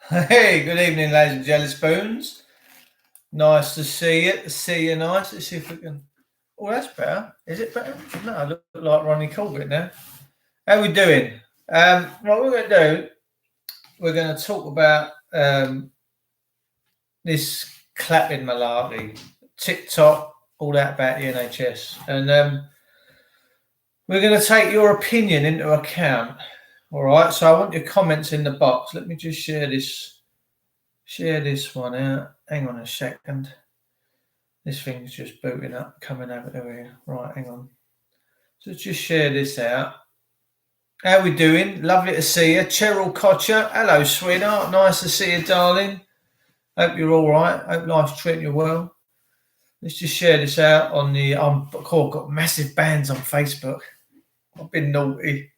Hey, good evening, ladies and jelly spoons. Nice to see you. See you nice. Let's see if we can. Oh, that's better. Is it better? No, I look like Ronnie Corbett now. How we doing? What we're going to do, we're going to talk about this clapping malarkey, TikTok, all that about the NHS. And we're going to take your opinion into account. All right, so I want your comments in the box. Let me just share this one out. Hang on a second. This thing's just booting up, coming over to here. Right, hang on. So just share this out. How we doing? Lovely to see you. Cheryl Kocher. Hello, sweetheart. Nice to see you, darling. Hope you're all right. Hope life's treating you well. Let's just share this out on the... I've got massive bans on Facebook. I've been naughty.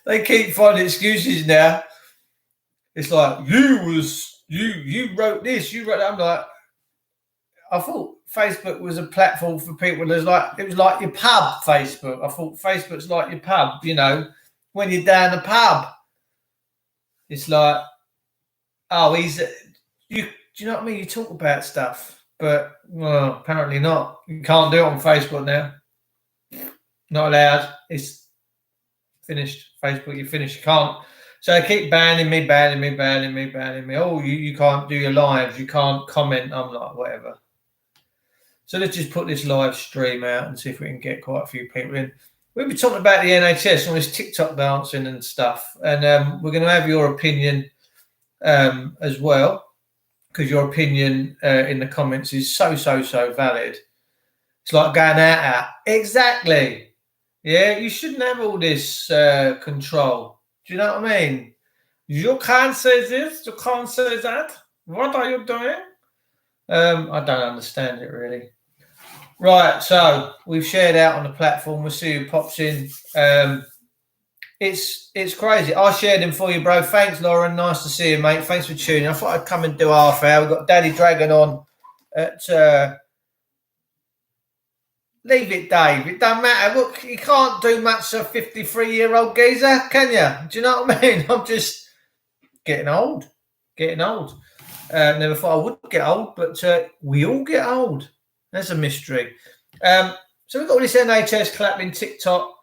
They keep finding excuses now. It's like, you wrote this, you wrote that. I'm like, I thought Facebook was a platform for people. It was like your pub, Facebook. I thought Facebook's like your pub, when you're down the pub. It's like, oh, do you know what I mean? You talk about stuff, but well, apparently not. You can't do it on Facebook now. Not allowed. It's finished. Facebook, you're finished. You can't. So they keep banning me. Oh, you can't do your lives. You can't comment. I'm like, whatever. So let's just put this live stream out and see if we can get quite a few people in. We'll be talking about the NHS and all this TikTok dancing and stuff. And we're going to have your opinion as well, because your opinion in the comments is so valid. It's like going out. Exactly. Yeah, you shouldn't have all this control. Do you know what I mean? You can't say this, you can't say that. What are you doing? I don't understand it really. Right, so we've shared out on the platform. We'll see who pops in. It's crazy. I shared him for you, bro. Thanks, Lauren. Nice to see you, mate. Thanks for tuning. I thought I'd come and do half hour. We've got Daddy Dragon on at... Leave it, Dave. It don't matter. Look, you can't do much to a 53-year-old geezer, can you? Do you know what I mean? I'm just getting old. Never thought I would get old, but we all get old. That's a mystery. So we've got all this NHS clapping TikTok.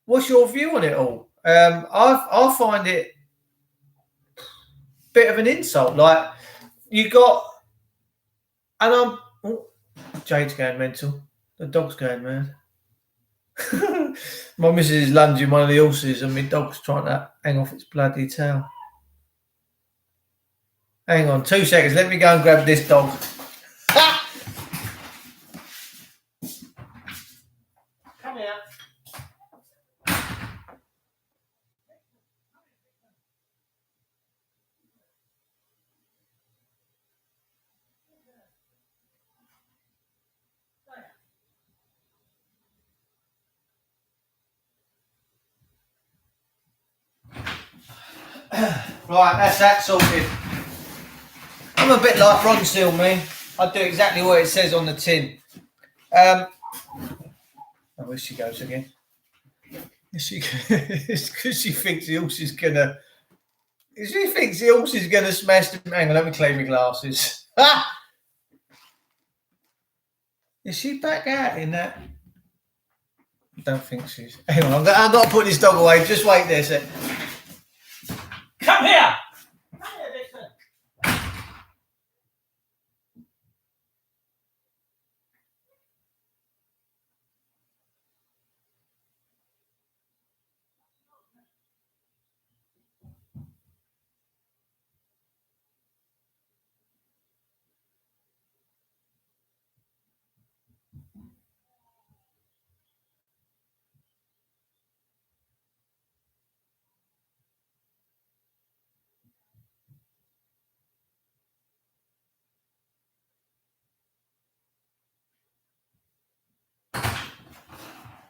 What's your view on it all? I find it a bit of an insult. Like, you got... And Jade's going mental. The dog's going mad. My missus is lunging one of the horses and my dog's trying to hang off its bloody tail. Hang on 2 seconds. Let me go and grab this dog. Come here. Right, that's that sorted. I'm a bit like Ron Seal, me. I do exactly what it says on the tin. Oh, where she goes again. It's because she thinks the horse is gonna... She thinks the horse is gonna smash the... Hang on, let me clean my glasses. Is she back out in that? I don't think she's... Hang on, I've got to put this dog away. Just wait there a sec. Come here! Come here, Dixon.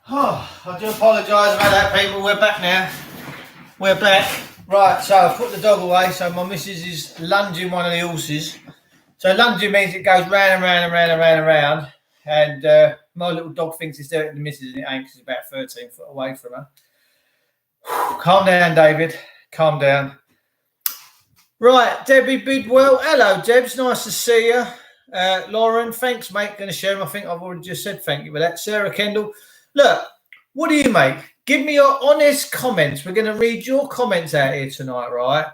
Oh, I do apologise about that, people. We're back now. We're back. Right, so I've put the dog away. So my missus is lunging one of the horses. So lunging means it goes round and round. And my little dog thinks it's doing it to the missus, and it ain't, because it's about 13 foot away from her. Calm down, David. Calm down. Right, Debbie Bidwell. Hello, Debs. Nice to see you. Lauren, thanks, mate. Going to share them. I think I've already just said thank you for that. Sarah Kendall. Look, what do you make? Give me your honest comments. We're going to read your comments out here tonight, right?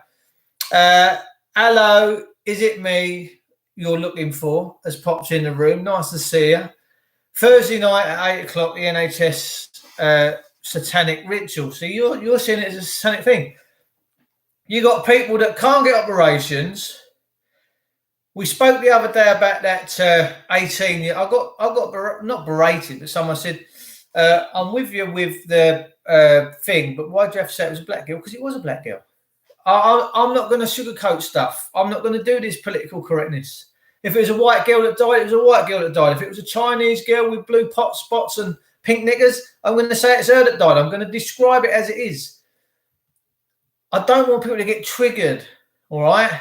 Hello, is it me you're looking for? Has popped in the room. Nice to see you. Thursday night at 8 o'clock, the NHS satanic ritual. So you're seeing it as a satanic thing. You got people that can't get operations. We spoke the other day about that 18 year. I got not berated, but someone said, "I'm with you with the thing, but why do you have to say it was a black girl? Because it was a black girl. I'm not going to sugarcoat stuff. I'm not going to do this political correctness. If it was a white girl that died, it was a white girl that died. If it was a Chinese girl with blue pot spots and pink knickers, I'm going to say it's her that died. I'm going to describe it as it is. I don't want people to get triggered, all right?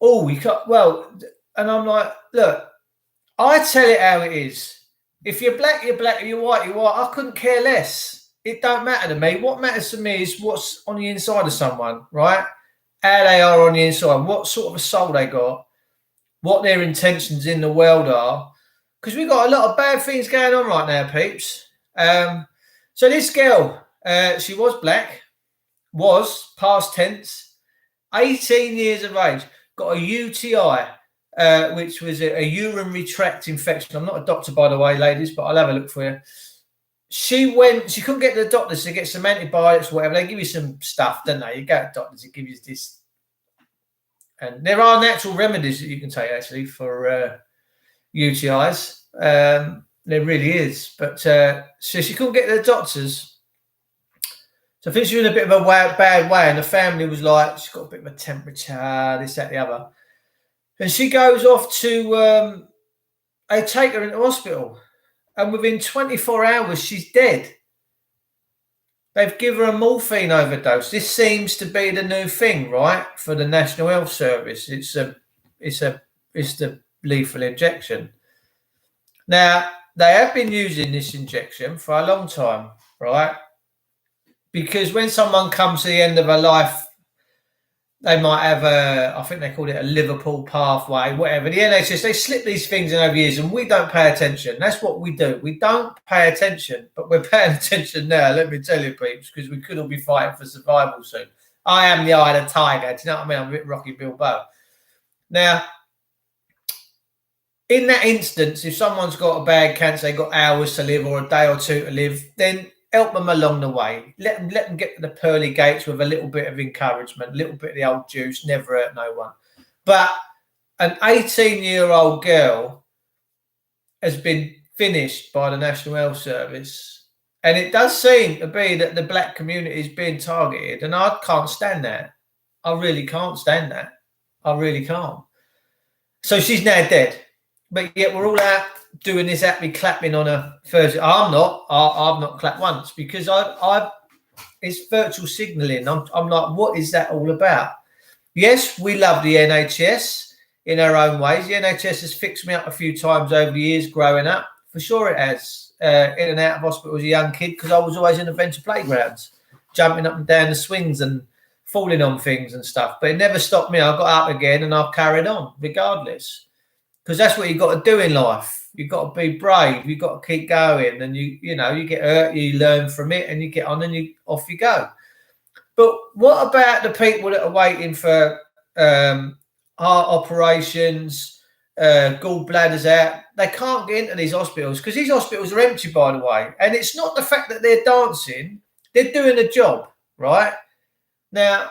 Oh, you can't, well, and I'm like, look, I tell it how it is. If you're black, you're black. If you're white, you're white. I couldn't care less. It don't matter to me. What matters to me is what's on the inside of someone, right? How they are on the inside, what sort of a soul they got, what their intentions in the world are. Because we've got a lot of bad things going on right now, peeps. So this girl, she was black, was past tense, 18 years of age, got a UTI, which was a urinary tract infection. I'm not a doctor, by the way, ladies, but I'll have a look for you. She couldn't get to the doctors to get some antibiotics or whatever. They give you some stuff, don't they? You go to the doctors, it gives you this. And there are natural remedies that you can take, actually, for UTIs. There really is. But so she couldn't get to the doctors. So I think she was in a bit of a bad way. And the family was like, she's got a bit of a temperature, this, that, the other. And she goes off to, they take her into hospital. And within 24 hours, she's dead. They've given her a morphine overdose. This seems to be the new thing, right? For the National Health Service. It's the lethal injection. Now, they have been using this injection for a long time, right? Because when someone comes to the end of a life, they might have I think they called it a Liverpool pathway, whatever. The NHS, they slip these things in over years and we don't pay attention. That's what we do. We don't pay attention, but we're paying attention now, let me tell you, peeps, because we could all be fighting for survival soon. I am the eye of the tiger. Do you know what I mean? I'm a bit Rocky Bilbao. Now, in that instance, if someone's got a bad cancer, they've got hours to live or a day or two to live, then help them along the way. Let them get to the pearly gates with a little bit of encouragement, a little bit of the old juice, never hurt no one. But an 18-year-old girl has been finished by the National Health Service. And it does seem to be that the black community is being targeted. And I can't stand that. I really can't stand that. I really can't. So she's now dead. But yet we're all out doing this happy clapping on a Thursday. I'm not. I've not clapped once because it's virtual signalling. I'm like, what is that all about? Yes, we love the NHS in our own ways. The NHS has fixed me up a few times over the years growing up. For sure it has. In and out of hospital as a young kid because I was always in adventure playgrounds, jumping up and down the swings and falling on things and stuff. But it never stopped me. I got up again and I've carried on regardless. Because that's what you've got to do in life. You've got to be brave. You've got to keep going. And you get hurt, you learn from it, and you get on and off you go. But what about the people that are waiting for heart operations, gallbladders out? They can't get into these hospitals because these hospitals are empty, by the way. And it's not the fact that they're dancing. They're doing a job, right? Now,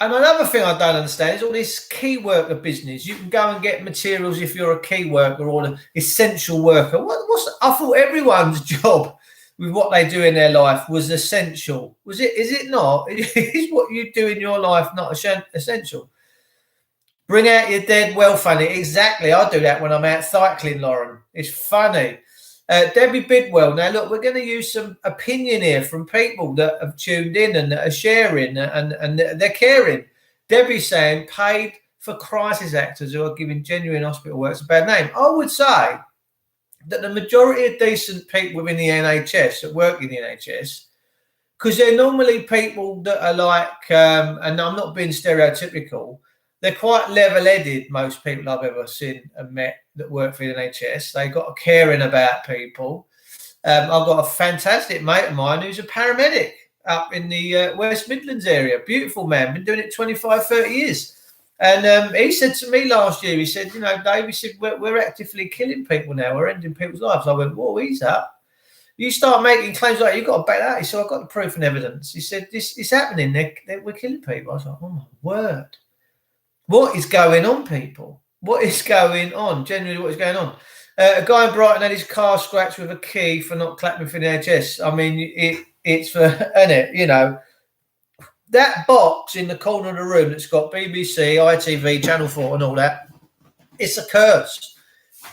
and another thing I don't understand is all this key worker business. You can go and get materials if you're a key worker or an essential worker. I thought everyone's job with what they do in their life was essential. Is it not? Is what you do in your life not essential? Bring out your dead, well funny. Exactly. I do that when I'm out cycling, Lauren. It's funny. Debbie Bidwell. Now, look, we're going to use some opinion here from people that have tuned in and that are sharing and they're caring. Debbie's saying paid for crisis actors who are giving genuine hospital work a bad name. I would say that the majority of decent people within the NHS that work in the NHS because they're normally people that are like, and I'm not being stereotypical, they're quite level-headed, most people I've ever seen and met that work for the NHS. They've got a caring about people. I've got a fantastic mate of mine who's a paramedic up in the West Midlands area. Beautiful man, been doing it 25, 30 years. And he said to me last year, he said, Dave, he said, we're actively killing people now. We're ending people's lives. I went, whoa, he's up. You start making claims like you've got to back that. He said, I've got the proof and evidence. He said, this is happening. We're killing people. I was like, oh, my word. What is going on, people? What is going on? Genuinely, what is going on? A guy in Brighton had his car scratched with a key for not clapping for the NHS. I mean, it's for, isn't it? That box in the corner of the room that's got BBC, ITV, Channel 4 and all that, it's a curse.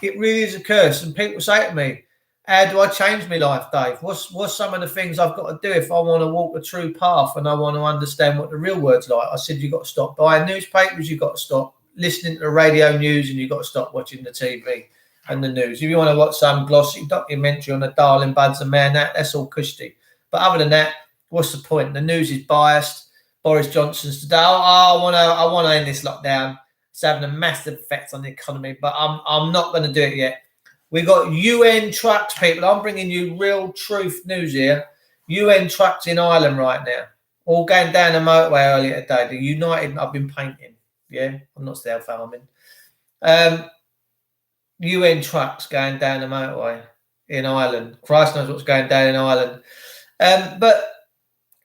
It really is a curse. And people say to me, how do I change my life, Dave? What's some of the things I've got to do if I want to walk a true path and I want to understand what the real world's like? I said, you've got to stop buying newspapers, you've got to stop listening to the radio news, and you've got to stop watching the TV and the news. If you want to watch some glossy documentary on the Darling Buds and Man, that's all cushy. But other than that, what's the point? The news is biased. Boris Johnson's today. I want to end this lockdown. It's having a massive effect on the economy, but I'm not going to do it yet. We got UN trucks, people. I'm bringing you real truth news here. UN trucks in Ireland right now, all going down the motorway earlier today. The United, I've been painting. Yeah, I'm not self-harming. UN trucks going down the motorway in Ireland. Christ knows what's going down in Ireland. But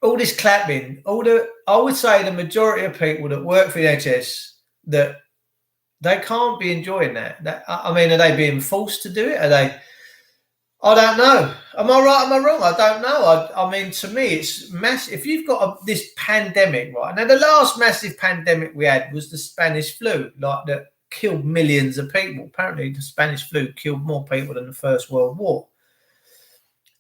all this clapping, I would say the majority of people that work for the NHS, that they can't be enjoying that. I mean, are they being forced to do it? Are they? I don't know. Am I right? Am I wrong? I don't know. I mean, to me, it's massive. If you've got this pandemic, right? Now, the last massive pandemic we had was the Spanish flu, that killed millions of people. Apparently, the Spanish flu killed more people than the First World War.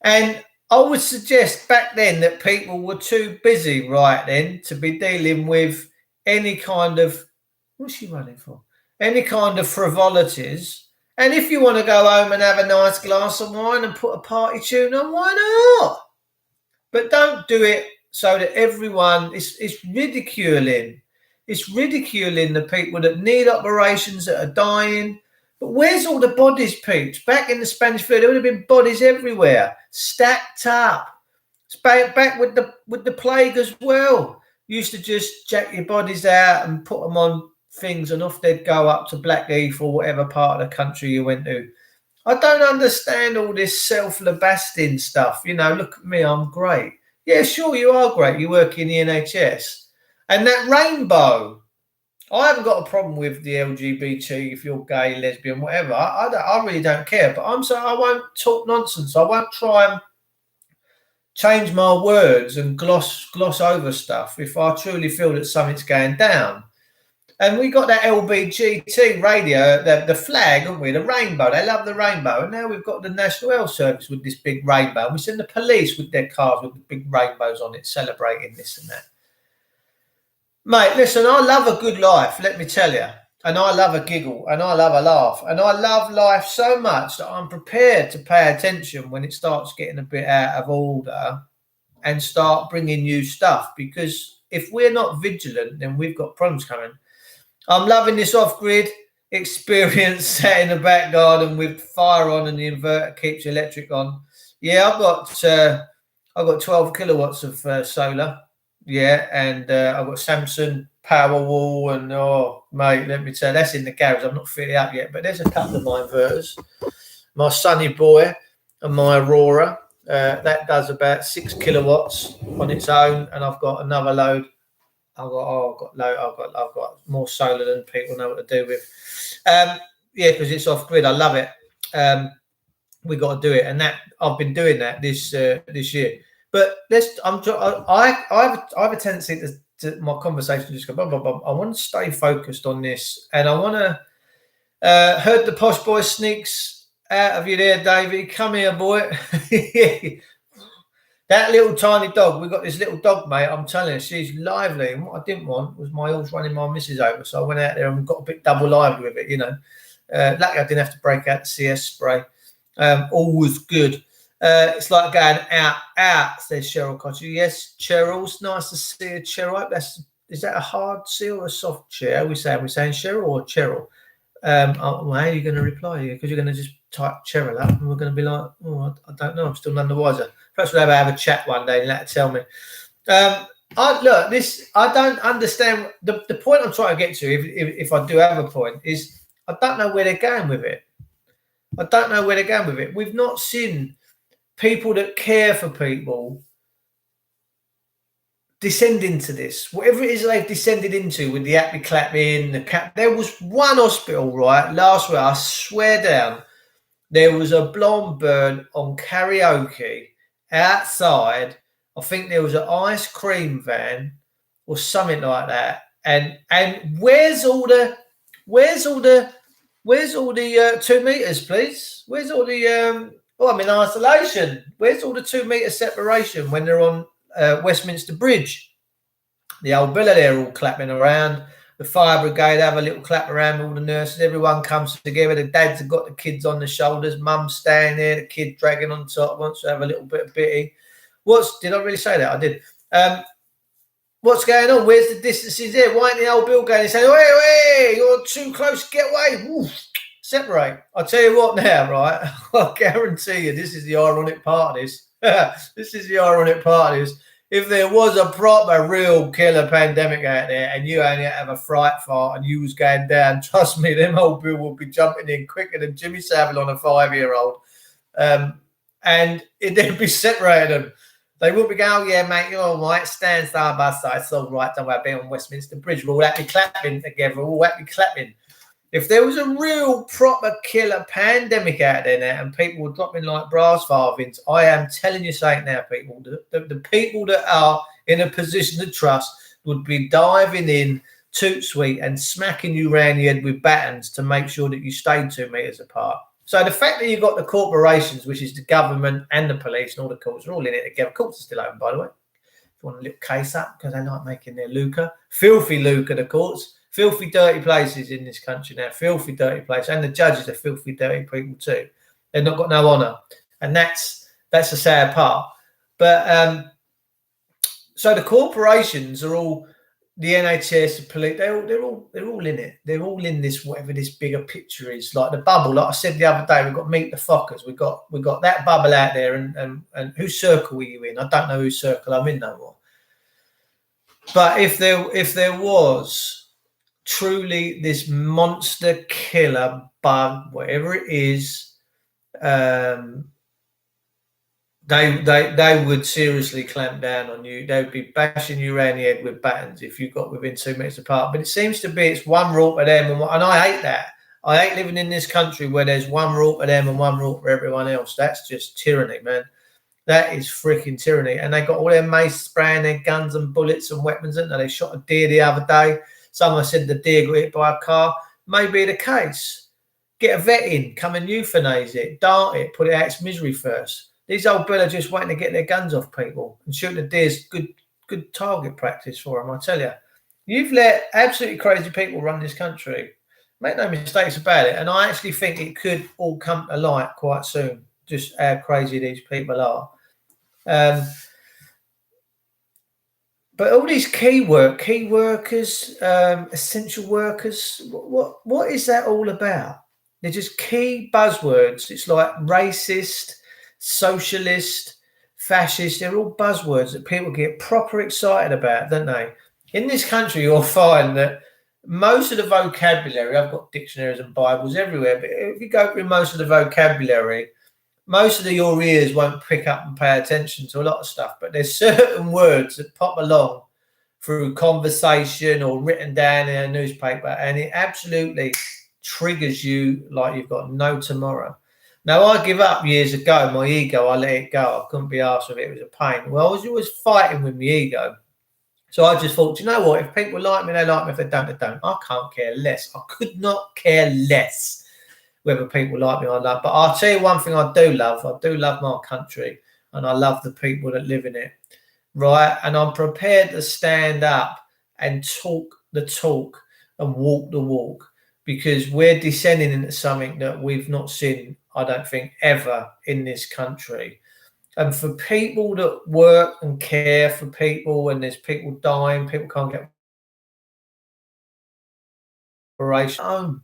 And I would suggest back then that people were too busy right then to be dealing with any kind of, what's she running for? Any kind of frivolities. And if you want to go home and have a nice glass of wine and put a party tune on, why not? But don't do it so that everyone, it's ridiculing. It's ridiculing the people that need operations, that are dying. But where's all the bodies, peeps? Back in the Spanish flu, there would have been bodies everywhere, stacked up. It's back with the plague as well. You used to just jack your bodies out and put them on things, and off they'd go up to Blackheath or whatever part of the country you went to. I don't understand all this self-lambasting stuff. Look at me, I'm great. Yeah, sure, you are great. You work in the NHS. And that rainbow, I haven't got a problem with the LGBT, if you're gay, lesbian, whatever. I really don't care. But I won't talk nonsense. I won't try and change my words and gloss over stuff if I truly feel that something's going down. And we got that LBGT radio, the flag, haven't we? The rainbow. They love the rainbow. And now we've got the National Health Service with this big rainbow. And we send the police with their cars with the big rainbows on it, celebrating this and that. Mate, listen, I love a good life, let me tell you. And I love a giggle, and I love a laugh. And I love life so much that I'm prepared to pay attention when it starts getting a bit out of order and start bringing new stuff. Because if we're not vigilant, then we've got problems coming. I'm loving this off-grid experience, sat in the back garden with fire on and the inverter keeps the electric on. Yeah, I've got 12 kilowatts of solar. Yeah, and I've got Samsung Powerwall, and mate, let me tell you, that's in the garage. I'm not fitting it up yet, but there's a couple of my inverters. My Sunny Boy and my Aurora, that does about 6 kilowatts on its own, and I've got another load. I've got more solar than people know what to do with. Yeah, because it's off grid. I love it. We got to do it, and that I've been doing that this year. But I have a tendency to my conversation just go blah, blah, blah. I want to stay focused on this, and I want to heard the posh boy sneaks out of you there, Davey. Come here, boy. That little tiny dog, we got this little dog, mate. I'm telling you, she's lively. And what I didn't want was my horse running my missus over. So I went out there and got a bit double lively with it, Luckily, I didn't have to break out the CS spray. All was good. It's like going out, says Cheryl Cotter. Yes, Cheryl, it's nice to see a Cheryl. Is that a hard C or a soft chair? Are we saying Cheryl or Cheryl? Well, how are you going to reply? Because you're going to just type Cheryl up and we're going to be like, oh, I don't know. I'm still none the wiser. Perhaps we'll have a chat one day and let her tell me. I don't understand. The point I'm trying to get to, if I do have a point, is I don't know where they're going with it. We've not seen people that care for people descend into this. Whatever it is they've descended into with the happy clapping, there was one hospital, right, last week, I swear down, there was a blonde bird on karaoke outside. I think there was an ice cream van or something like that. And where's all the 2 meters, please? Where's all the I'm in isolation. Where's all the 2 meter separation when they're on Westminster Bridge? The old villa there all clapping around. The fire brigade have a little clap around, all the nurses, everyone comes together. The dads have got the kids on the shoulders, mum's standing there, the kid dragging on top, wants to have a little bit of bitty. Did I really say that? I did. What's going on? Where's the distances there? Why ain't the old Bill going and saying, wait, you're too close, get away. Woof. Separate. I'll tell you what now, right? I guarantee you this is the ironic part of this. If there was a proper, real killer pandemic out there and you only have a fright fart and you was going down, trust me, them old Bill would be jumping in quicker than Jimmy Savile on a 5-year-old. And they'd be separating them. They wouldn't be going, oh, yeah, mate, you're all right. Stand side by side. It's all right. Don't worry about being on Westminster Bridge. We're all happy clapping together. We're all happy clapping. If there was a real proper killer pandemic out there now and people were dropping like brass farthings, I am telling you something now, people. The people that are in a position to trust would be diving in toot sweet and smacking you round the head with batons to make sure that you stayed 2 meters apart. So the fact that you've got the corporations, which is the government and the police and all the courts, are all in it together. Courts are still open, by the way. If you want a little case up, because they like making their lucre. Filthy lucre, the courts. Filthy, dirty places in this country now. Filthy, dirty place. And the judges are filthy, dirty people too. They've not got no honour. And that's the sad part. But so the corporations are all, the NHS, the police, they're all in it. They're all in this, whatever this bigger picture is. Like the bubble, like I said the other day, we've got Meet the Fockers. We've got that bubble out there. And whose circle are you in? I don't know whose circle I'm in no more. But if there was truly this monster killer bug, whatever it is, they would seriously clamp down on you. They would be bashing you around the head with batons if you got within 2 meters apart. But it seems to be it's one rule for them, and I hate that. I hate living in this country where there's one rule for them and one rule for everyone else. That's just tyranny, man. That is freaking tyranny. And they got all their mace spraying their guns and bullets and weapons, and they shot a deer the other day. Someone said the deer got hit by a car. Maybe the case. Get a vet in, come and euthanize it, dart it, put it out its misery first. These old Bill are just waiting to get their guns off people, and shooting the deer's good target practice for them, I tell you. You've let absolutely crazy people run this country. Make no mistakes about it. And I actually think it could all come to light quite soon, just how crazy these people are. But all these key workers, essential workers, what is that all about? They're just key buzzwords. It's like racist, socialist, fascist. They're all buzzwords that people get proper excited about, don't they? In this country, you'll find that most of the vocabulary, I've got dictionaries and Bibles everywhere, but if you go through most of the vocabulary, most of your ears won't pick up and pay attention to a lot of stuff, but there's certain words that pop along through conversation or written down in a newspaper, and it absolutely triggers you like you've got no tomorrow. Now, I give up years ago. My ego, I let it go. I couldn't be arsed with it. It was a pain. Well, I was always fighting with my ego. So I just thought, you know what? If people like me, they like me. If they don't, they don't. I can't care less. I could not care less whether people like me or not. But I'll tell you one thing I do love. I do love my country, and I love the people that live in it, right? And I'm prepared to stand up and talk the talk and walk the walk, because we're descending into something that we've not seen, I don't think, ever in this country. And for people that work and care for people, and there's people dying, people can't get operation.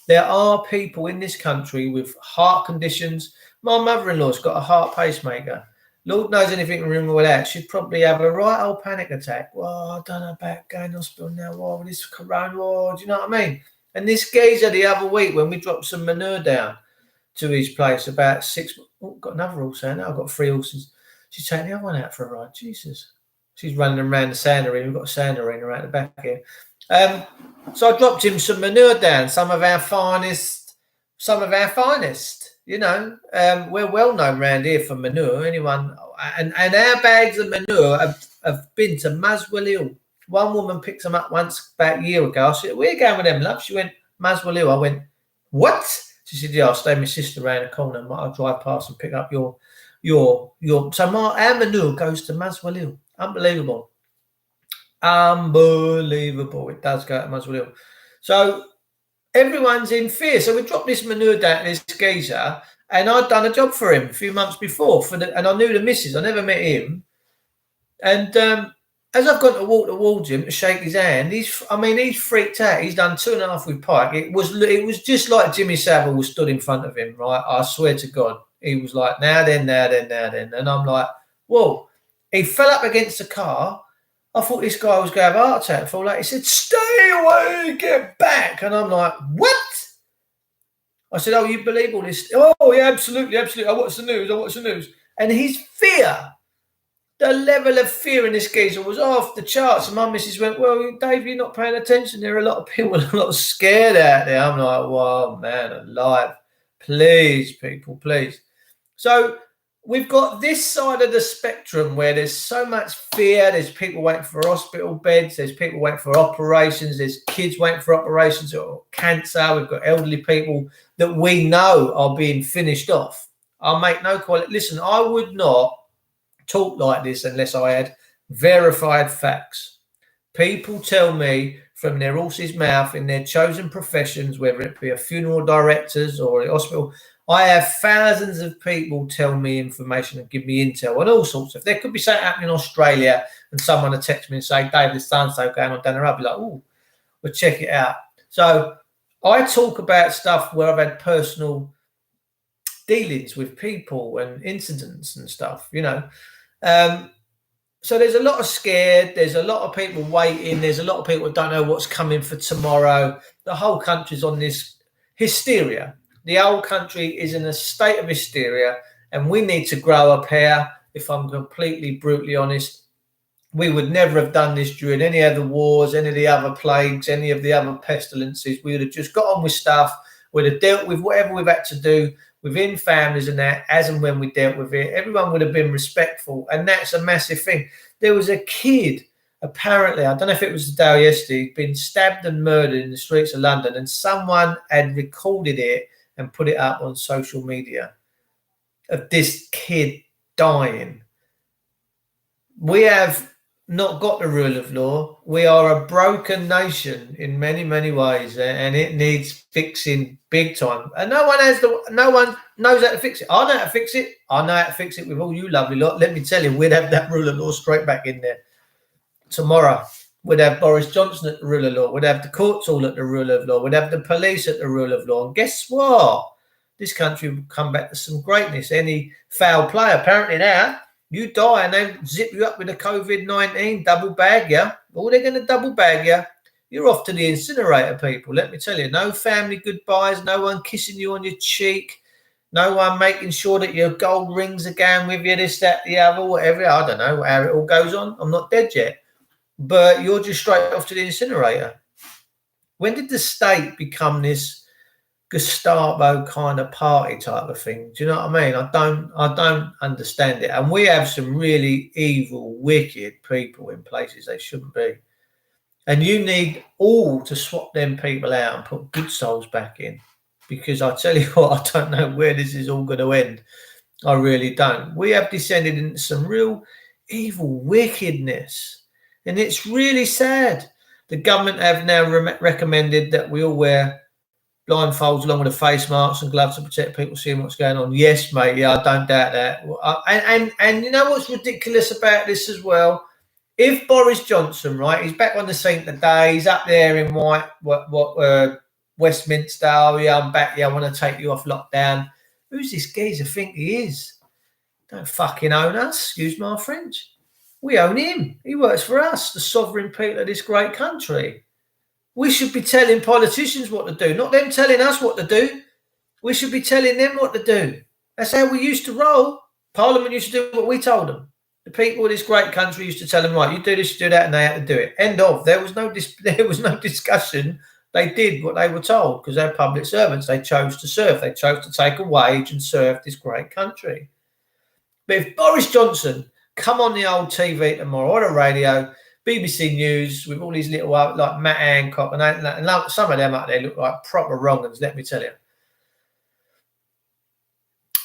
There are people in this country with heart conditions. My mother-in-law's got a heart pacemaker. Lord knows anything wrong with that. She'd probably have a right old panic attack. Well, I don't know about going to hospital now. Well, this corona, do you know what I mean? And this geezer the other week when we dropped some manure down to his place about 6. Oh, got another horse there now. I've got 3 horses. She's taking the other one out for a ride. Jesus. She's running around the sand arena. We've got a sand arena right at the back here. So I dropped him some manure down, some of our finest. You know, we're well known around here for manure. Anyone, and our bags of manure have been to Muswell Hill. One woman picked them up once about a year ago. I said, "Where are you going with them, love?" She went, "Muswell Hill." I went, "What?" She said, "Yeah, I'll stay with my sister around the corner. I'll drive past and pick up your." So our manure goes to Muswell Hill. Unbelievable. It does go to Muswell Hill. So everyone's in fear. So we dropped this manure down to this geezer, and I'd done a job for him a few months before and I knew the missus. I never met him. And as I've gone to walk towards him to shake his hand, he's freaked out. He's done 2.5 with Pike. It was just like Jimmy Savile was stood in front of him, right? I swear to God. He was like, now then. And I'm like, whoa. He fell up against the car. I thought this guy was going to have a heart attack. Fall like he said, "Stay away, get back." And I'm like, what? I said, "Oh, you believe all this?" "Oh, yeah, absolutely. I watch the news. And his fear, the level of fear in this geezer was off the charts. And my missus went, "Well, Dave, you're not paying attention. There are a lot of people a lot scared out there." I'm like, "Wow, man, alive. Please, people, please." So we've got this side of the spectrum where there's so much fear. There's people waiting for hospital beds. There's people waiting for operations. There's kids waiting for operations or cancer. We've got elderly people that we know are being finished off. I'll make no call. Listen, I would not talk like this unless I had verified facts. People tell me from their horse's mouth in their chosen professions, whether it be a funeral directors or a hospital, I have thousands of people tell me information and give me intel and all sorts of. There could be something happening in Australia and someone will text me and say, "Dave, there's so going on down the road." I'll be like, "Oh, we'll check it out." So I talk about stuff where I've had personal dealings with people and incidents and stuff, you know. So there's a lot of scared. There's a lot of people waiting. There's a lot of people who don't know what's coming for tomorrow. The whole country's on this hysteria. The whole country is in a state of hysteria, and we need to grow up here. If I'm completely brutally honest, we would never have done this during any other wars, any of the other plagues, any of the other pestilences. We would have just got on with stuff. We'd have dealt with whatever we've had to do within families and that, as and when we dealt with it. Everyone would have been respectful, and that's a massive thing. There was a kid, apparently, I don't know if it was the day or yesterday, been stabbed and murdered in the streets of London, and someone had recorded it and put it up on social media of this kid dying. We have not got the rule of law. We are a broken nation in many, many ways, and it needs fixing big time. And no one knows how to fix it. I know how to fix it. I know how to fix it with all you lovely lot. Let me tell you, we'd have that rule of law straight back in there tomorrow. We'd have Boris Johnson at the rule of law. We'd have the courts all at the rule of law. We'd have the police at the rule of law. And guess what? This country will come back to some greatness. Any foul play, apparently now, you die and they zip you up with a COVID-19, double bag you. Oh, they're going to double bag you. You're off to the incinerator, people. Let me tell you, no family goodbyes, no one kissing you on your cheek, no one making sure that your gold rings are going with you, this, that, the other, whatever. I don't know how it all goes on. I'm not dead yet. But you're just straight off to the incinerator. When did the state become this Gestapo kind of party type of thing? Do you know what I mean? I don't understand it. And we have some really evil, wicked people in places they shouldn't be. And you need all to swap them people out and put good souls back in. Because I tell you what, I don't know where this is all going to end. I really don't. We have descended into some real evil wickedness. And it's really sad. The government have now recommended that we all wear blindfolds along with the face masks and gloves to protect people seeing what's going on. Yes, mate. Yeah, I don't doubt that. And you know what's ridiculous about this as well? If Boris Johnson, right, he's back on the scene today. He's up there in Westminster. Oh, yeah, I'm back. Yeah, I want to take you off lockdown. Who's this geezer think he is? Don't fucking own us. Excuse my French. We own him. He works for us, the sovereign people of this great country. We should be telling politicians what to do, not them telling us what to do. We should be telling them what to do. That's how we used to roll. Parliament used to do what we told them. The people of this great country used to tell them, right, you do this, you do that, and they had to do it. End of. There was no discussion. They did what they were told because they're public servants. They chose to serve. They chose to take a wage and serve this great country. But if Boris Johnson come on the old TV tomorrow or the radio, BBC News with all these little like Matt Hancock and some of them up there look like proper wrong-uns, let me tell you.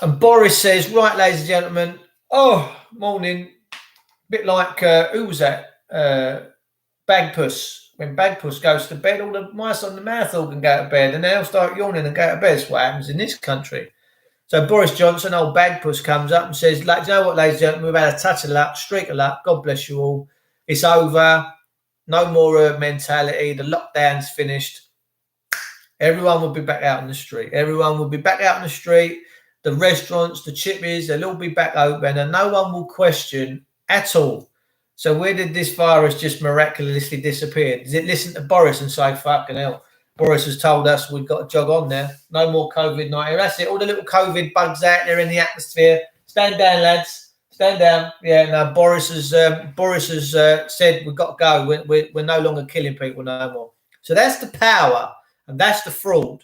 And Boris says, right, ladies and gentlemen, morning, bit like, who was that? Bagpuss. When Bagpuss goes to bed, all the mice on the mouth organ go to bed and they'll start yawning and go to bed. That's what happens in this country. So Boris Johnson, old Bagpuss, comes up and says, like, you know what, ladies and gentlemen, we've had a touch of luck, streak of luck, God bless you all. It's over. No more herd mentality. The lockdown's finished. Everyone will be back out on the street. Everyone will be back out on the street. The restaurants, the chippies, they'll all be back open and no one will question at all. So where did this virus just miraculously disappear? Does it listen to Boris and say, fucking hell, Boris has told us we've got to jog on now. No more COVID-19. That's it. All the little COVID bugs out there in the atmosphere. Stand down, lads. Stand down. Yeah, no, Boris has said we've got to go. We're no longer killing people no more. So that's the power and that's the fraud.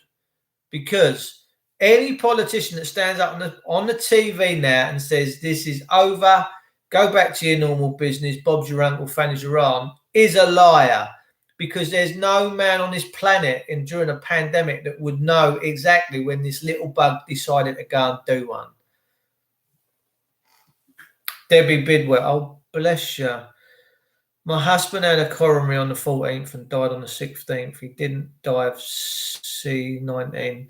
Because any politician that stands up on the TV now and says this is over, go back to your normal business, Bob's your uncle, Fanny's your aunt, is a liar. Because there's no man on this planet during a pandemic that would know exactly when this little bug decided to go and do one. Debbie Bidwell, oh, bless you. My husband had a coronary on the 14th and died on the 16th. He didn't die of C19.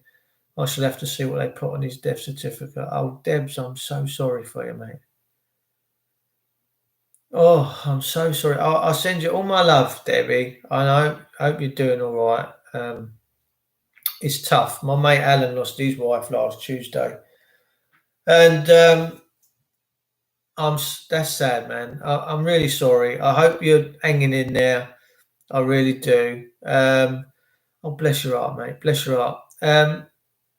I shall have to see what they put on his death certificate. Oh, Debs, I'm so sorry for you, mate. Oh, I'm so sorry. I'll send you all my love, Debbie. I hope you're doing all right. It's tough. My mate Alan lost his wife last Tuesday. And that's sad, man. I'm really sorry. I hope you're hanging in there. I really do. Oh, bless your heart, mate. Bless your heart.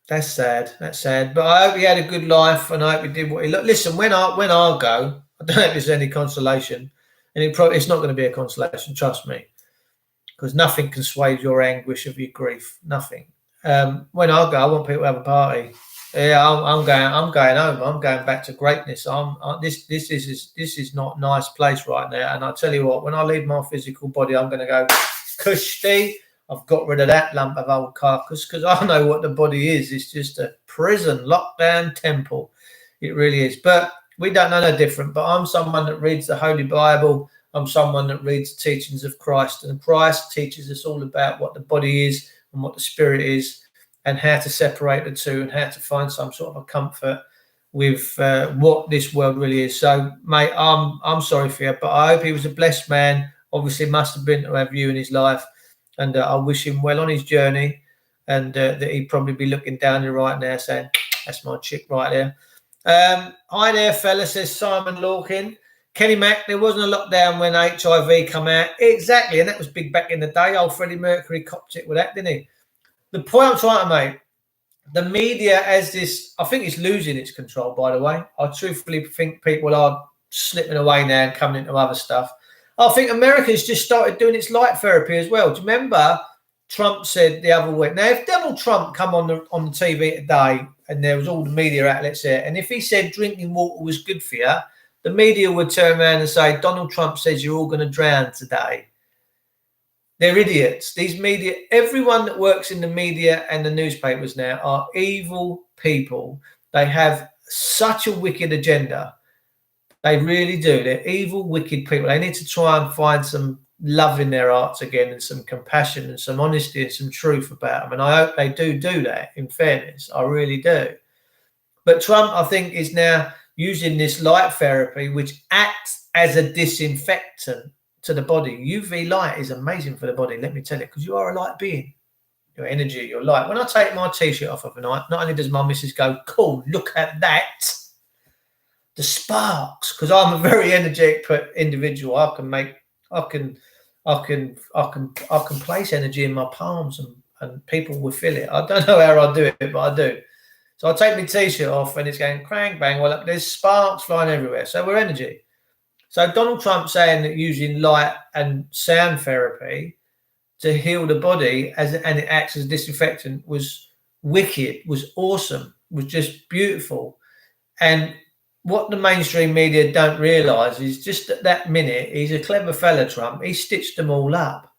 That's sad. That's sad. But I hope he had a good life, and I hope he did what he looked. Listen, when I go, I don't know if there's any consolation, and it's not going to be a consolation. Trust me, because nothing can sway your anguish of your grief. Nothing. When I go, I want people to have a party. Yeah, I'm going home. I'm going back to greatness. This is not a nice place right now. And I tell you what, when I leave my physical body, I'm going to go, Kushti, I've got rid of that lump of old carcass because I know what the body is. It's just a prison, lockdown temple. It really is. But we don't know no different. But I'm someone that reads the Holy Bible. I'm someone that reads the teachings of Christ. And Christ teaches us all about what the body is and what the spirit is, and how to separate the two and how to find some sort of a comfort with what this world really is. So, mate, I'm sorry for you, but I hope he was a blessed man. Obviously, must have been to have you in his life. And I wish him well on his journey, and that he'd probably be looking down there right now saying, that's my chick right there. Hi there, fella, says Simon Lorkin. Kenny Mack, there wasn't a lockdown when HIV come out. Exactly, and that was big back in the day. Old Freddie Mercury copped it with that, didn't he? The point I'm trying to make, the media has this, I think it's losing its control, by the way. I truthfully think people are slipping away now and coming into other stuff. I think America's just started doing its light therapy as well. Do you remember Trump said the other week? Now, if Donald Trump come on the TV today and there was all the media outlets there, and if he said drinking water was good for you, the media would turn around and say, Donald Trump says you're all going to drown today. They're idiots. These media, everyone that works in the media and the newspapers now are evil people. They have such a wicked agenda. They really do. They're evil, wicked people. They need to try and find some love in their hearts again, and some compassion and some honesty and some truth about them. And I hope they do that, in fairness. I really do. But Trump, I think, is now using this light therapy, which acts as a disinfectant to the body. UV light is amazing for the body, let me tell you, because you are a light being. Your energy, your light. When I take my t-shirt off overnight, not only does my missus go, cool, look at that, the sparks, because I'm a very energetic individual. I can place energy in my palms, and people will feel it. I don't know how I do it, but I do. So I take my t-shirt off and it's going crank bang. Well, there's sparks flying everywhere. So we're energy. So Donald Trump saying that using light and sound therapy to heal the body and it acts as a disinfectant was wicked, was awesome, was just beautiful. And what the mainstream media don't realise is just at that minute, he's a clever fella, Trump. He stitched them all up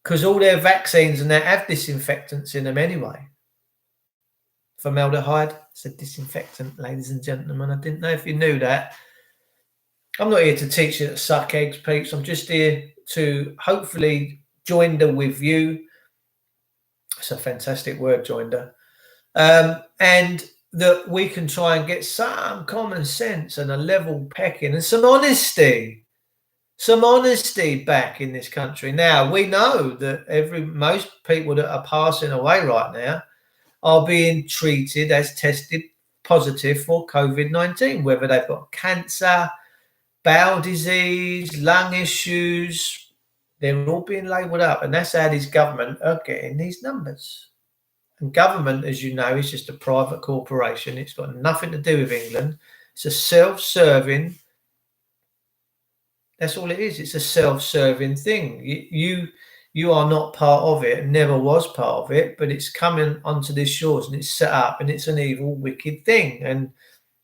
because all their vaccines and that have disinfectants in them anyway. Formaldehyde, it's a disinfectant, ladies and gentlemen. I didn't know if you knew that. I'm not here to teach you to suck eggs, peeps. I'm just here to hopefully joinder with you. It's a fantastic word, joinder. And that we can try and get some common sense and a level pecking and some honesty back in this country. Now, we know that most people that are passing away right now are being treated as tested positive for COVID-19, whether they've got cancer, bowel disease, lung issues. They're all being labelled up, and that's how this government are getting these numbers. And government, as you know, is just a private corporation. It's got nothing to do with England. It's a self-serving. That's all it is. It's a self-serving thing. You are not part of it, never was part of it, but it's coming onto this shores and it's set up and it's an evil, wicked thing. And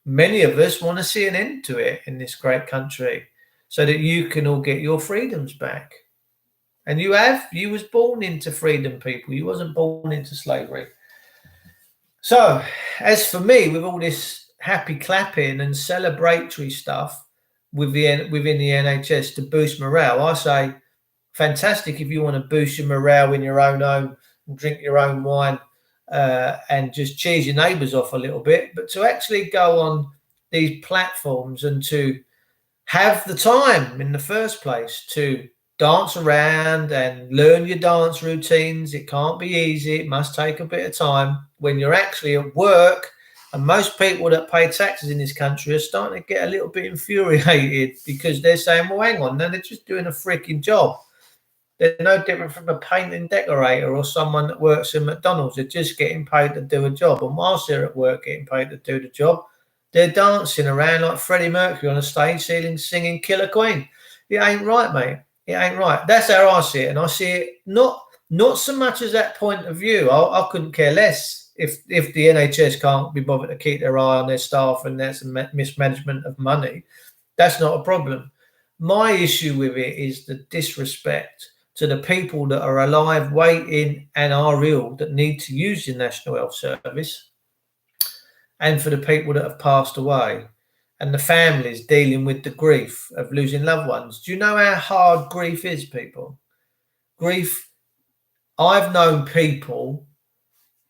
many of us want to see an end to it in this great country so that you can all get your freedoms back. And you was born into freedom, people. You wasn't born into slavery. So, as for me, with all this happy clapping and celebratory stuff within the NHS to boost morale, I say, fantastic if you want to boost your morale in your own home and drink your own wine and just cheese your neighbours off a little bit. But to actually go on these platforms and to have the time in the first place to dance around and learn your dance routines. It can't be easy. It must take a bit of time when you're actually at work. And most people that pay taxes in this country are starting to get a little bit infuriated because they're saying, well, hang on, no, they're just doing a freaking job. They're no different from a painting decorator or someone that works in McDonald's. They're just getting paid to do a job. And whilst they're at work getting paid to do the job, they're dancing around like Freddie Mercury on a stage singing Killer Queen. It ain't right, mate. It ain't right. That's how I see it. And I see it not so much as that point of view. I couldn't care less if the NHS can't be bothered to keep their eye on their staff and there's some mismanagement of money. That's not a problem. My issue with it is the disrespect to the people that are alive, waiting, and are ill that need to use the National Health Service, and for the people that have passed away and the families dealing with the grief of losing loved ones. Do you know how hard grief is, people? Grief, I've known people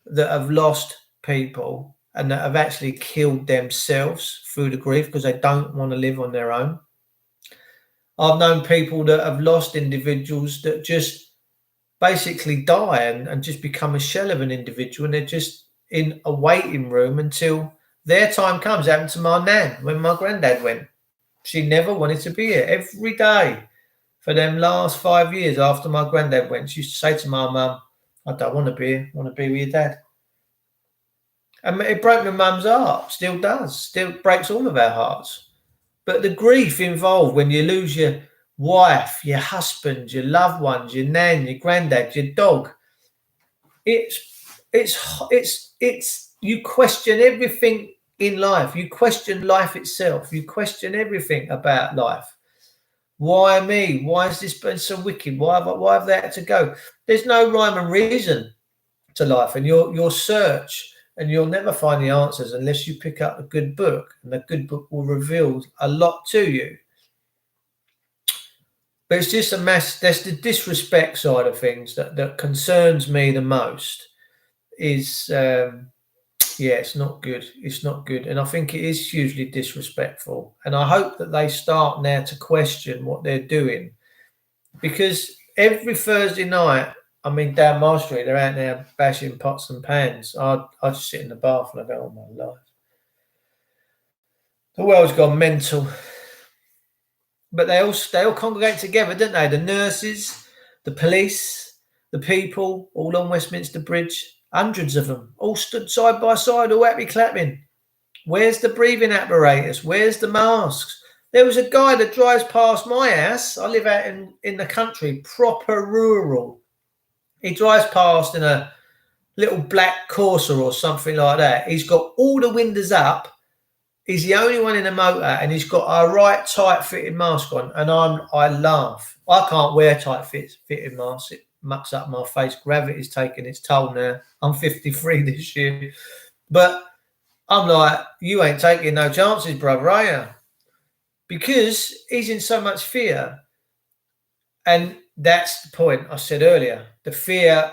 that have lost people and that have actually killed themselves through the grief because they don't want to live on their own. I've known people that have lost individuals that just basically die and just become a shell of an individual, and they're just in a waiting room until their time comes. It happened to my nan when my granddad went. She never wanted to be here. Every day for them last 5 years after my granddad went, she used to say to my mum, I don't want to be here. I want to be with your dad. And it broke my mum's heart. Still does. Still breaks all of our hearts. But the grief involved when you lose your wife, your husband, your loved ones, your nan, your granddad, your dog, it's you question everything in life. You question life itself. You question everything about life. Why me? Why has this been so wicked? Why have they had to go? There's no rhyme and reason to life, and your search. And you'll never find the answers unless you pick up a good book, and the good book will reveal a lot to you. But it's just that's the disrespect side of things that concerns me the most. Is yeah, it's not good. It's not good, and I think it is hugely disrespectful. And I hope that they start now to question what they're doing, because every Thursday night, I mean, down my street, they're out there bashing pots and pans. I just sit in the bath and I go, "Oh my life, the world's gone mental." But they all congregate together, don't they? The nurses, the police, the people, all on Westminster Bridge. Hundreds of them, all stood side by side, all happy clapping. Where's the breathing apparatus? Where's the masks? There was a guy that drives past my house. I live out in the country, proper rural. He drives past in a little black Corsa or something like that. He's got all the windows up. He's the only one in a motor, and he's got a right tight fitting mask on. And I laugh. I can't wear tight fitting masks. It mucks up my face. Gravity's taking its toll now. I'm 53 this year. But I'm like, you ain't taking no chances, brother, are you? Because he's in so much fear. And that's the point I said earlier. The fear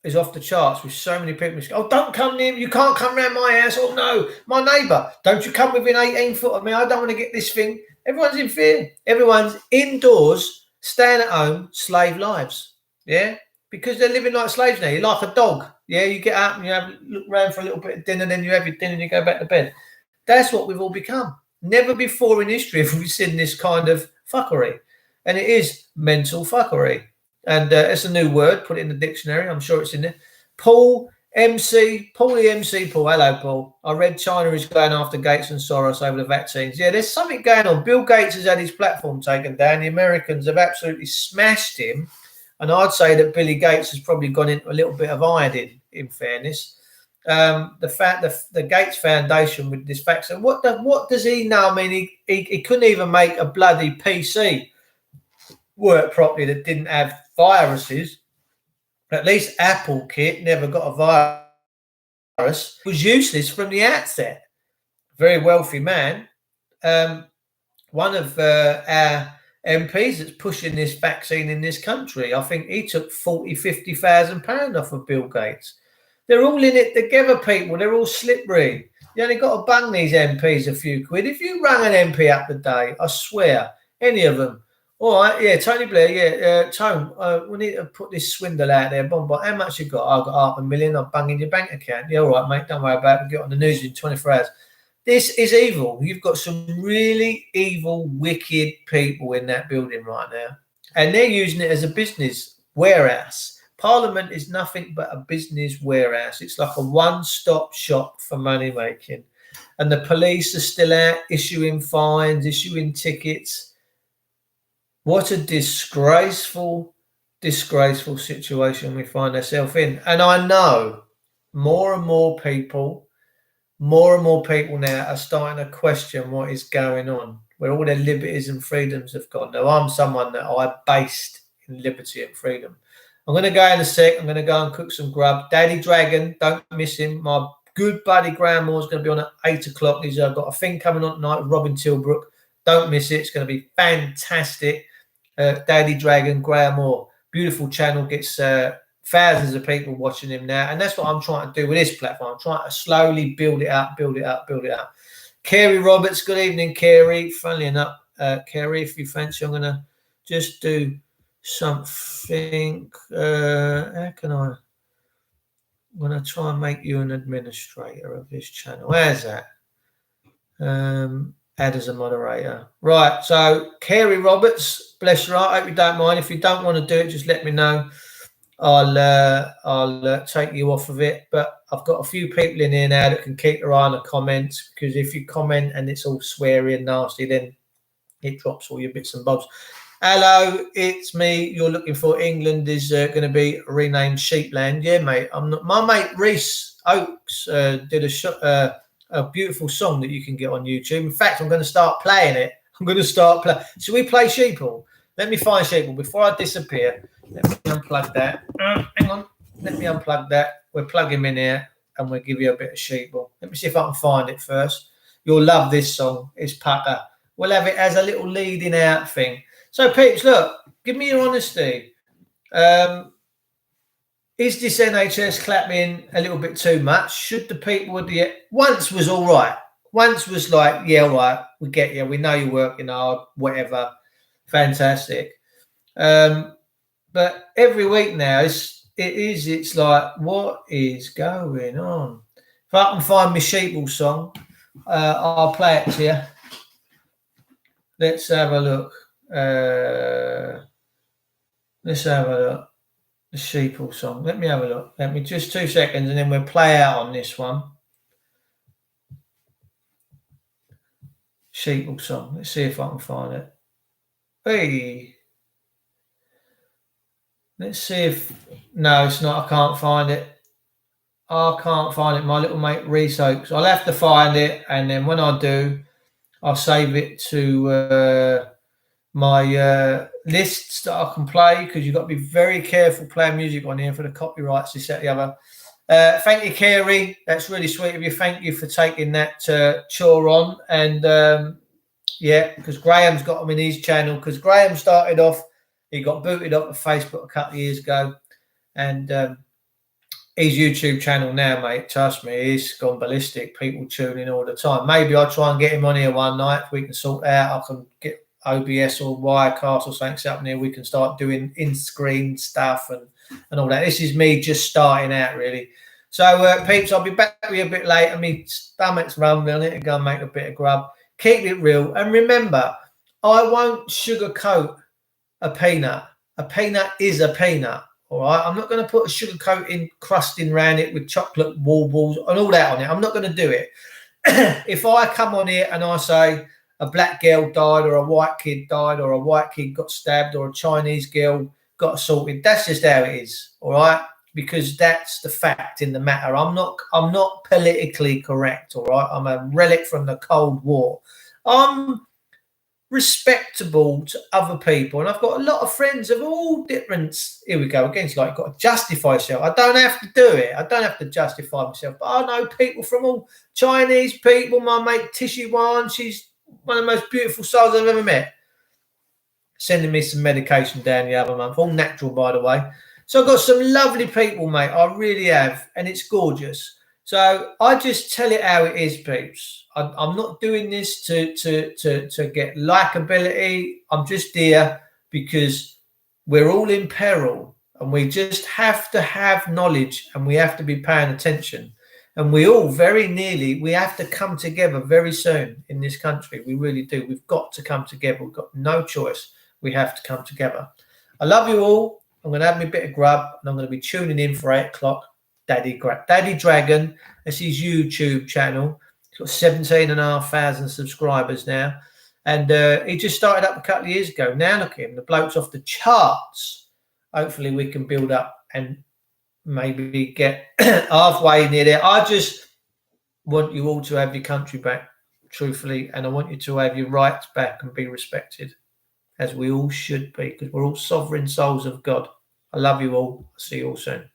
is off the charts with so many people. Oh, don't come near me. You can't come round my house. Oh, no, my neighbour. Don't you come within 18 foot of me. I don't want to get this thing. Everyone's in fear. Everyone's indoors, staying at home, slave lives. Yeah? Because they're living like slaves now. You're like a dog. Yeah, you get up and you look around for a little bit of dinner, then you have your dinner and you go back to bed. That's what we've all become. Never before in history have we seen this kind of fuckery. And it is mental fuckery. And it's a new word. Put it in the dictionary. I'm sure it's in there. Paul the MC. Paul. Hello, Paul. I read China is going after Gates and Soros over the vaccines. Yeah, there's something going on. Bill Gates has had his platform taken down. The Americans have absolutely smashed him. And I'd say that Billy Gates has probably gone into a little bit of hiding, in fairness. The fact that the Gates Foundation with this vaccine, what does he know? I mean, he couldn't even make a bloody PC work properly that didn't have viruses. At least Apple kit never got a virus. It was useless from the outset. Very wealthy man. One of our MPs that's pushing this vaccine in this country, I think he took £50,000 off of Bill Gates. They're all in it together, people. They're all slippery. You only got to bung these MPs a few quid. If you rang an MP up today, I swear, any of them. All right, yeah, Tony Blair, yeah, Tone, we need to put this swindle out there. Bombard, how much you got? I've got $500,000. I'm bunging your bank account. Yeah, all right, mate, don't worry about it. We'll get on the news in 24 hours. This is evil. You've got some really evil, wicked people in that building right now. And they're using it as a business warehouse. Parliament is nothing but a business warehouse. It's like a one-stop shop for money making. And the police are still out issuing fines, issuing tickets. What a disgraceful situation we find ourselves in. And I know more and more people now are starting to question what is going on, where all their liberties and freedoms have gone. Now, I'm someone that I based in liberty and freedom. I'm going to go in a sec. I'm going to go and cook some grub. Daddy Dragon, don't miss him. My good buddy Grandma's going to be on at 8 o'clock. He's got a thing coming on tonight with Robin Tilbrook. Don't miss it. It's going to be fantastic. Daddy Dragon, Grandma, beautiful channel, gets thousands of people watching him now. And that's what I'm trying to do with this platform. I'm trying to slowly build it up. Kerry Roberts, good evening, Kerry. Funnily enough, Kerry, if you fancy, I'm going to just do something. How can I'm going to try and make you an administrator of this channel. Where's that? Add as a moderator. Right, so Kerry Roberts, bless your heart. I hope you don't mind. If you don't want to do it, just let me know. I'll take you off of it. But I've got a few people in here now that can keep their eye on the comments, because if you comment and it's all sweary and nasty, then it drops all your bits and bobs. Hello, it's me. You're looking for England is going to be renamed Sheepland. Yeah, mate. I'm not. My mate Reese Oakes did a beautiful song that you can get on YouTube. In fact, I'm going to start playing it. Should we play Sheeple? Let me find Sheeple before I disappear. Let me unplug that. Hang on. Let me unplug that. We'll plug him in here and we'll give you a bit of Sheeple. Let me see if I can find it first. You'll love this song. It's Pucker. We'll have it as a little leading out thing. So, peeps, look, Give me your honesty. Is this NHS clapping a little bit too much? Should the people with the once was all right. Once was like, yeah, all right, we get you. We know you're working hard, whatever. Fantastic. But every week now, it's like, what is going on? If I can find my Sheeple song, I'll play it to you. Let's have a look. Let's have a look. The Sheeple song. Let me have a look. Let me just 2 seconds, and then we'll play out on this one. Sheeple song. Let's see if I can find it. Hey. Let's see if... No, it's not. I can't find it. I can't find it. My little mate Reese Oakes. I'll have to find it, and then when I do, I'll save it to my lists that I can play, because you've got to be very careful playing music on here for the copyrights, this, that, the other. Thank you, Carey. That's really sweet of you. Thank you for taking that chore on. And yeah, because Graham's got them in his channel, because Graham started off, he got booted off of Facebook a couple of years ago, and his YouTube channel now, mate, trust me, he's gone ballistic. People tune in all the time. Maybe I'll try and get him on here one night. We can sort out. I can get OBS or Wirecast or something set up there. We can start doing in-screen stuff and all that. This is me just starting out, really. So, peeps, I'll be back with you a bit later. My stomach's rumbling. I need to go and make a bit of grub. Keep it real. And remember, I won't sugarcoat a peanut. A peanut is a peanut. All right, I'm not going to put a sugar coating crusting around it with chocolate warbles and all that on it. I'm not going to do it. If I come on here and I say a black girl died, or a white kid died, or a white kid got stabbed, or a Chinese girl got assaulted, that's just how it is. All right, because that's the fact in the matter. I'm not politically correct. All right, I'm a relic from the Cold War. I'm respectable to other people, and I've got a lot of friends of all different. Here we go again. It's like, you've got to justify yourself. I don't have to do it. I don't have to justify myself, but I know people from all Chinese people. My mate Tishy Wan, she's one of the most beautiful souls I've ever met, sending me some medication down the other month, all natural, by the way. So I've got some lovely people, mate. I really have, and it's gorgeous. So I just tell it how it is, peeps. I'm not doing this to get likability. I'm just here because we're all in peril, and we just have to have knowledge, and we have to be paying attention. And we all we have to come together very soon in this country. We really do. We've got to come together. We've got no choice. We have to come together. I love you all. I'm going to have me a bit of grub, and I'm going to be tuning in for 8 o'clock. Daddy Dragon, that's his YouTube channel. He's got 17,500 subscribers now. And he just started up a couple of years ago. Now look at him. The bloke's off the charts. Hopefully we can build up and maybe get halfway near there. I just want you all to have your country back, truthfully. And I want you to have your rights back and be respected, as we all should be, because we're all sovereign souls of God. I love you all. See you all soon.